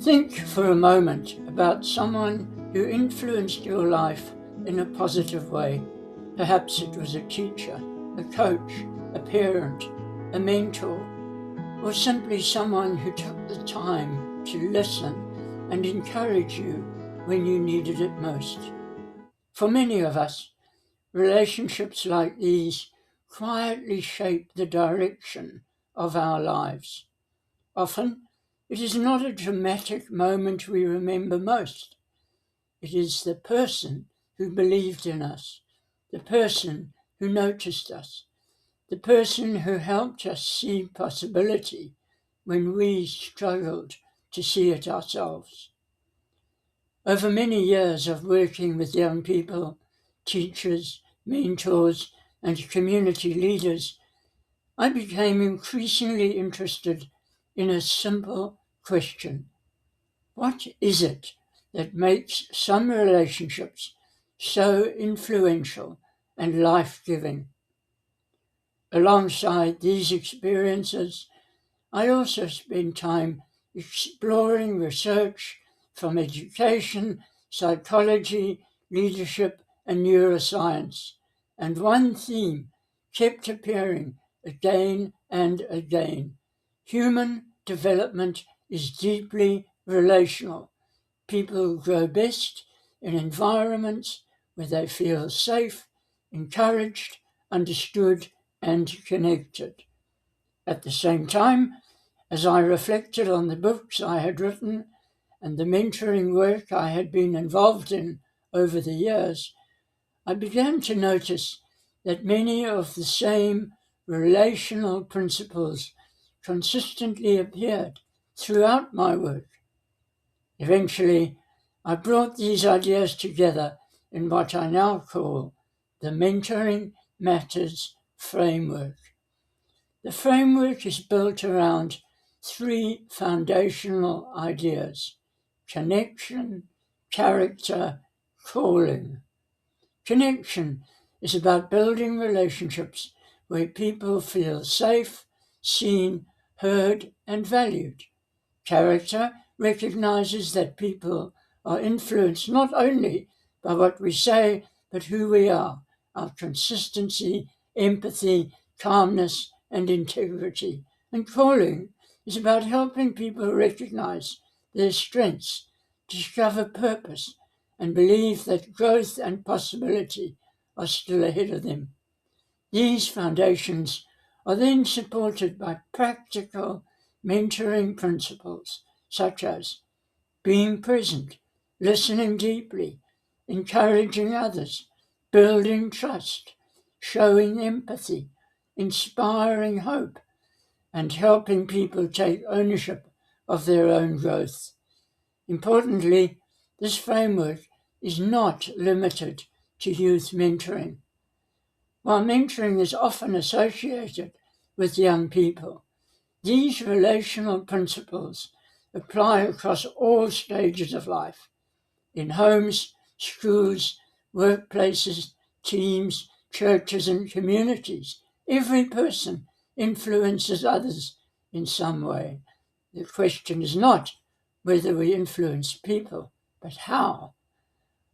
Think for a moment about someone who influenced your life in a positive way. Perhaps it was a teacher, a coach, a parent, a mentor, or simply someone who took the time to listen and encourage you when you needed it most. For many of us, relationships like these quietly shape the direction of our lives. Often, it is not a dramatic moment we remember most. It is the person who believed in us, the person who noticed us, the person who helped us see possibility when we struggled to see it ourselves. Over many years of working with young people, teachers, mentors, and community leaders, I became increasingly interested in a simple question. What is it that makes some relationships so influential and life-giving? Alongside these experiences, I also spend time exploring research from education, psychology, leadership, and neuroscience. And one theme kept appearing again and again. Human development is deeply relational. People grow best in environments where they feel safe, encouraged, understood, and connected. At the same time, as I reflected on the books I had written and the mentoring work I had been involved in over the years, I began to notice that many of the same relational principles consistently appeared throughout my work. Eventually, I brought these ideas together in what I now call the Mentoring Matters Framework. The framework is built around three foundational ideas: connection, character, calling. Connection is about building relationships where people feel safe, seen, heard, and valued. Character recognizes that people are influenced not only by what we say, but who we are, our consistency, empathy, calmness, and integrity. And calling is about helping people recognize their strengths, discover purpose, and believe that growth and possibility are still ahead of them. These foundations are then supported by practical mentoring principles such as being present, listening deeply, encouraging others, building trust, showing empathy, inspiring hope, and helping people take ownership of their own growth. Importantly, this framework is not limited to youth mentoring. While mentoring is often associated with young people, these relational principles apply across all stages of life, in homes, schools, workplaces, teams, churches, and communities. Every person influences others in some way. The question is not whether we influence people, but how.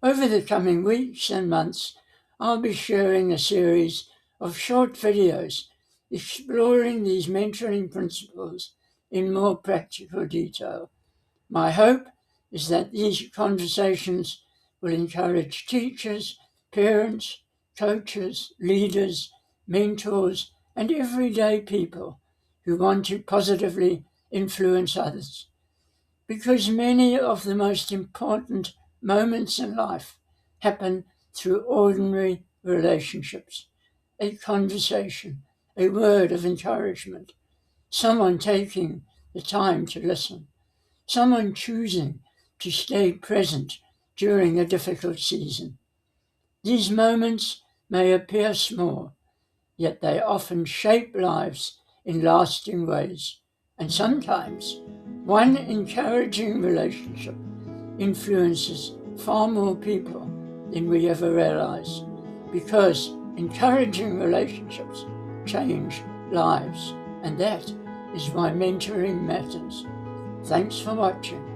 Over the coming weeks and months, I'll be sharing a series of short videos exploring these mentoring principles in more practical detail. My hope is that these conversations will encourage teachers, parents, coaches, leaders, mentors, and everyday people who want to positively influence others. Because many of the most important moments in life happen through ordinary relationships. A conversation, a word of encouragement, someone taking the time to listen, someone choosing to stay present during a difficult season. These moments may appear small, yet they often shape lives in lasting ways. And sometimes one encouraging relationship influences far more people than we ever realize, because encouraging relationships change lives, and that is why mentoring matters. Thanks for watching.